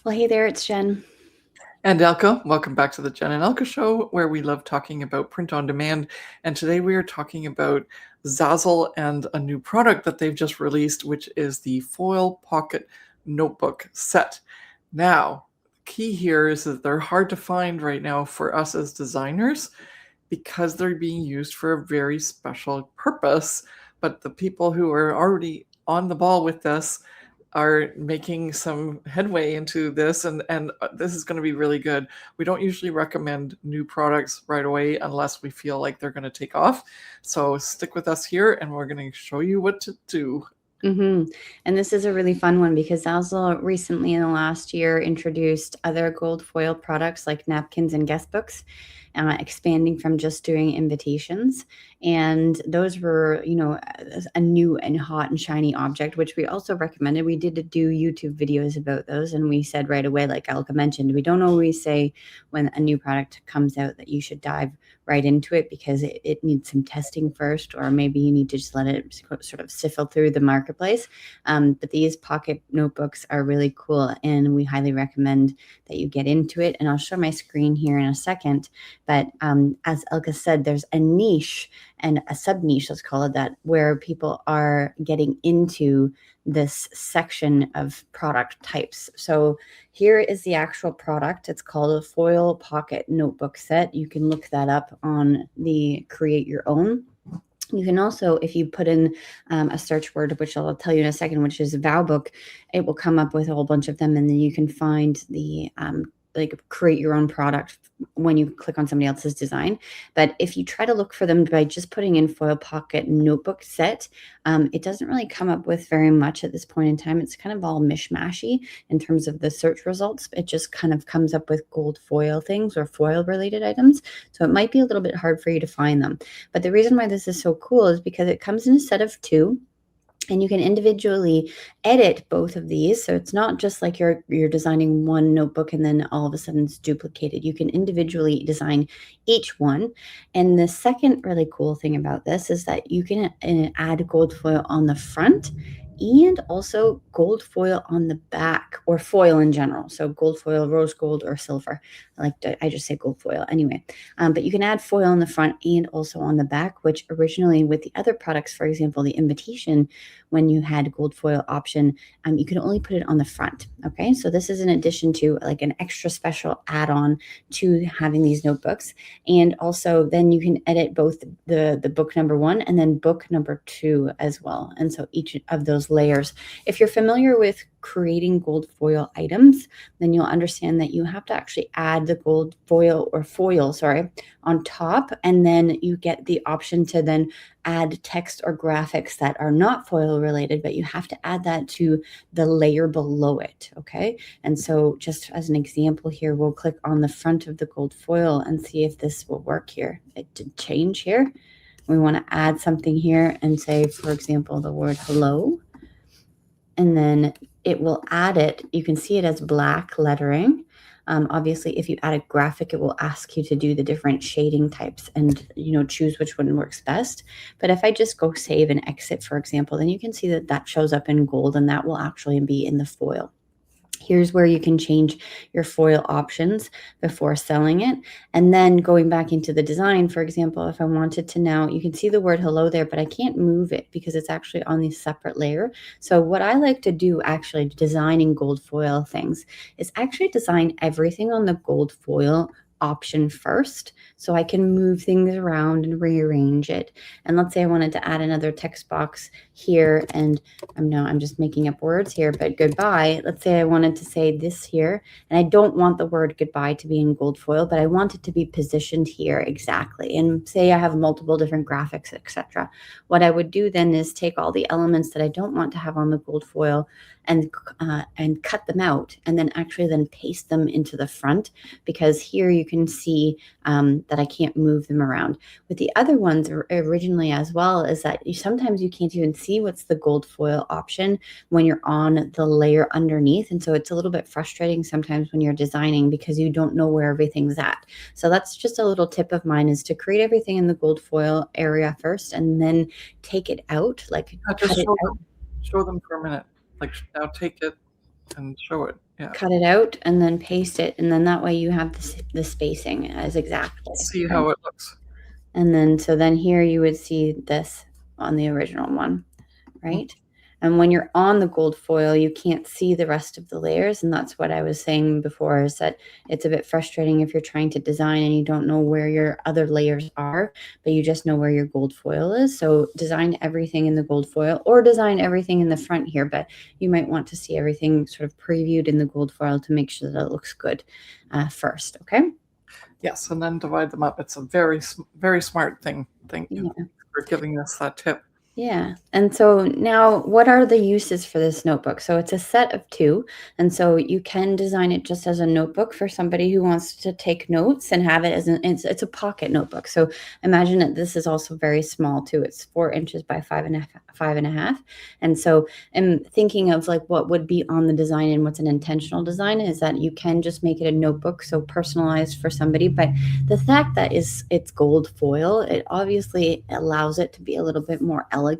Well, hey there, it's Jen. And Elke, welcome back to the Jen and Elke Show, where we love talking about print on demand. And today we are talking about Zazzle and a new product that they've just released, which is the foil pocket notebook set. Now, the key here is that they're hard to find right now for us as designers because they're being used for a very special purpose. But the people who are already on the ball with this are making some headway into this, and this is going to be really good. We don't usually recommend new products right away unless we feel like they're going to take off. So stick with us here and we're going to show you what to do. And this is a really fun one because Zazzle recently in the last year introduced other gold foil products like napkins and guest books, expanding from just doing invitations. And those were, a new and hot and shiny object, which we also recommended. We did do YouTube videos about those, and we said right away, like Elke mentioned, we don't always say when a new product comes out that you should dive right into it because it needs some testing first, or maybe you need to just let it sort of sift through the marketplace. But these pocket notebooks are really cool, and we highly recommend that you get into it. And I'll show my screen here in a second. But as Elke said, there's a niche and a sub niche, let's call it that, where people are getting into this section of product types. So here is the actual product. It's called a foil pocket notebook set. You can look that up on the Create Your Own. You can also, if you put in a search word, which I'll tell you in a second, which is vow book, it will come up with a whole bunch of them, and then you can find the create your own product when you click on somebody else's design. But if you try to look for them by just putting in foil pocket notebook set, it doesn't really come up with very much at this point in time. It's kind of all mishmashy in terms of the search results. It just kind of comes up with gold foil things or foil related items. So it might be a little bit hard for you to find them. But the reason why this is so cool is because it comes in a set of 2. And you can individually edit both of these. So it's not just like you're designing one notebook and then all of a sudden it's duplicated. You can individually design each one. And the second really cool thing about this is that you can add gold foil on the front and also gold foil on the back, or foil in general. So gold foil, rose gold, or silver. I just say gold foil anyway. But you can add foil on the front and also on the back, which originally with the other products, for example, the invitation, when you had gold foil option, you could only put it on the front. Okay, so this is in addition to like an extra special add-on to having these notebooks. And also then you can edit both the book number 1 and then book number 2 as well. And so each of those layers, if you're familiar with creating gold foil items, then you'll understand that you have to actually add the gold foil or foil, on top, and then you get the option to then add text or graphics that are not foil related, but you have to add that to the layer below it. Okay, and so just as an example here, we'll click on the front of the gold foil and see if this will work here. It did change here. We want to add something here and say, for example, the word hello, and then it will add it. You can see it as black lettering. Obviously, if you add a graphic, it will ask you to do the different shading types and, choose which one works best. But if I just go save and exit, for example, then you can see that that shows up in gold, and that will actually be in the foil. Here's where you can change your foil options before selling it. And then going back into the design, for example, if I wanted to now, you can see the word hello there, but I can't move it because it's actually on the separate layer. So what I like to do actually designing gold foil things is actually design everything on the gold foil option first, so I can move things around and rearrange it. And let's say I wanted to add another text box here, and I'm just making up words here, but goodbye. Let's say I wanted to say this here, and I don't want the word goodbye to be in gold foil, but I want it to be positioned here exactly. And say I have multiple different graphics, etc. What I would do then is take all the elements that I don't want to have on the gold foil and cut them out, and then actually then paste them into the front, because here you can see that I can't move them around. With the other ones originally as well, is that sometimes you can't even see what's the gold foil option when you're on the layer underneath. And so it's a little bit frustrating sometimes when you're designing because you don't know where everything's at. So that's just a little tip of mine, is to create everything in the gold foil area first and then take it out, like cut it out. Show them for a minute. Like now take it and show it. Yeah. Cut it out and then paste it, and then that way you have the spacing as exactly. See Right? how it looks. And then, so then here you would see this on the original one, right? And when you're on the gold foil, you can't see the rest of the layers. And that's what I was saying before, is that it's a bit frustrating if you're trying to design and you don't know where your other layers are, but you just know where your gold foil is. So design everything in the gold foil, or design everything in the front here, but you might want to see everything sort of previewed in the gold foil to make sure that it looks good first, okay? Yes, and then divide them up. It's a very, very smart thing. Thank you Yeah. for giving us that tip. Yeah. And so now, what are the uses for this notebook? So it's a set of 2. And so you can design it just as a notebook for somebody who wants to take notes and have it as it's a pocket notebook. So imagine that this is also very small too. It's 4 inches by 5.5. And so I'm thinking of like what would be on the design, and what's an intentional design is that you can just make it a notebook, so personalized for somebody. But the fact that it's gold foil, it obviously allows it to be a little bit more elegant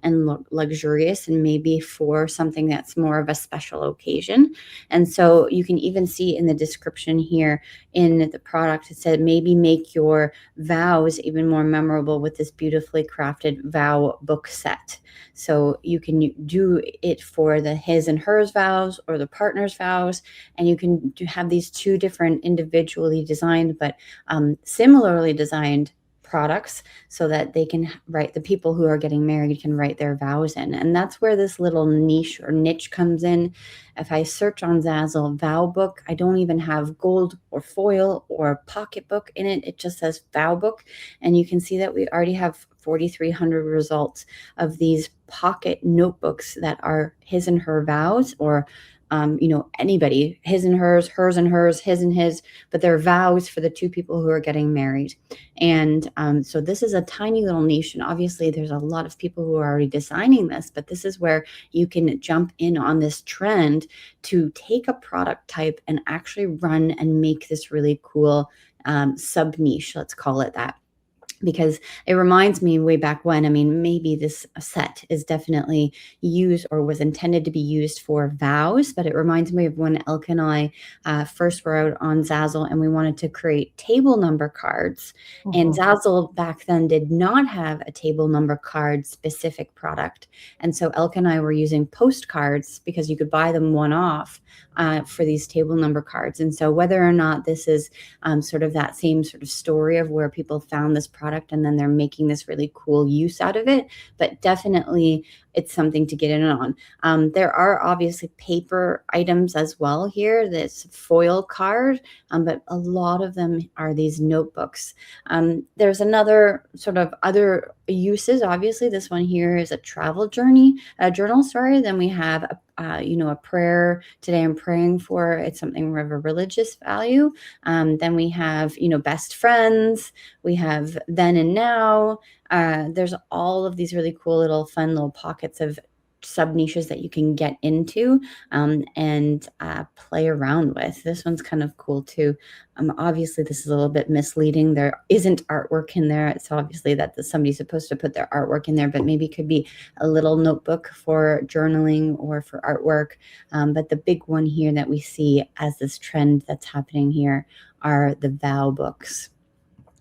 and luxurious, and maybe for something that's more of a special occasion. And so you can even see in the description here in the product, it said maybe make your vows even more memorable with this beautifully crafted vow book set. So you can do it for the his and hers vows or the partner's vows, and you can have these 2 different individually designed but similarly designed products, so that they can write, the people who are getting married can write their vows in. And that's where this little niche or niche comes in. If I search on Zazzle vow book, I don't even have gold or foil or pocketbook in it. It just says vow book. And you can see that we already have 4,300 results of these pocket notebooks that are his and her vows, or anybody, his and hers, hers and hers, his and his, but they're vows for the 2 people who are getting married. And so this is a tiny little niche, and obviously there's a lot of people who are already designing this, but this is where you can jump in on this trend to take a product type and actually run and make this really cool sub niche, let's call it that. Because it reminds me way back when, I mean, maybe this set is definitely used or was intended to be used for vows, but it reminds me of when Elke and I first were out on Zazzle and we wanted to create table number cards. And Zazzle back then did not have a table number card specific product. And so Elke and I were using postcards, because you could buy them one off for these table number cards. And so whether or not this is sort of that same sort of story of where people found this product and then they're making this really cool use out of it, but definitely it's something to get in on. There are obviously paper items as well here, this foil card, but a lot of them are these notebooks. There's another sort of other uses. Obviously, this one here is a travel journal, sorry. Then we have a prayer. Today I'm praying for, it's something of a religious value. Then we have, best friends. We have then and now. There's all of these really cool little fun little pockets of sub niches that you can get into and play around with. This one's kind of cool too. Obviously, this is a little bit misleading. There isn't artwork in there. It's obviously that somebody's supposed to put their artwork in there, but maybe it could be a little notebook for journaling or for artwork. But the big one here that we see as this trend that's happening here are the vow books.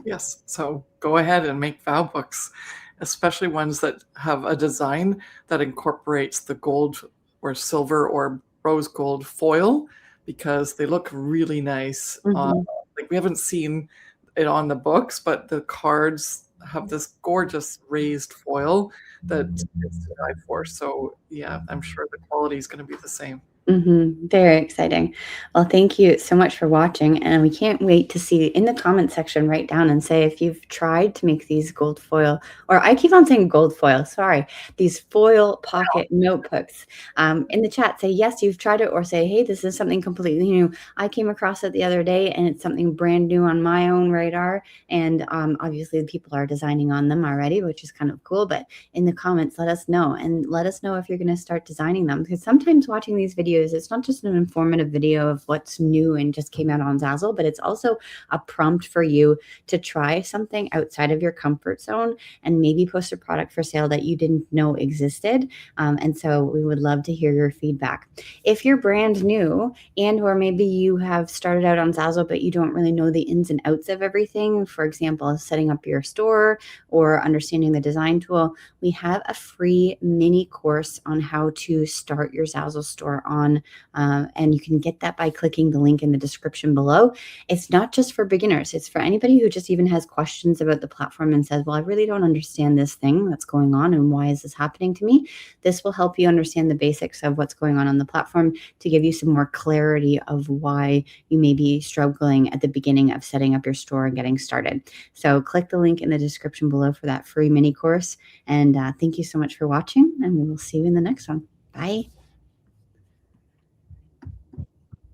Yes, so go ahead and make vow books, especially ones that have a design that incorporates the gold or silver or rose gold foil, because they look really nice. Like, we haven't seen it on the books, but the cards have this gorgeous raised foil that is to die for. So yeah, I'm sure the quality is going to be the same. Very exciting. Well, thank you so much for watching, and we can't wait to see in the comment section, write down and say if you've tried to make these gold foil, or I keep on saying gold foil, sorry, these foil pocket notebooks. In the chat, say yes, you've tried it, or say, hey, this is something completely new. I came across it the other day and it's something brand new on my own radar, and obviously people are designing on them already, which is kind of cool. But in the comments, let us know, and let us know if you're going to start designing them, because sometimes watching these videos videos, it's not just an informative video of what's new and just came out on Zazzle, but it's also a prompt for you to try something outside of your comfort zone and maybe post a product for sale that you didn't know existed. And so we would love to hear your feedback. If you're brand new and or maybe you have started out on Zazzle, but you don't really know the ins and outs of everything, for example, setting up your store or understanding the design tool, we have a free mini course on how to start your Zazzle store on, and you can get that by clicking the link in the description below. It's not just for beginners. It's for anybody who just even has questions about the platform and says, well, I really don't understand this thing that's going on and why is this happening to me? This will help you understand the basics of what's going on the platform to give you some more clarity of why you may be struggling at the beginning of setting up your store and getting started. So click the link in the description below for that free mini course. And thank you so much for watching, and we will see you in the next one. Bye.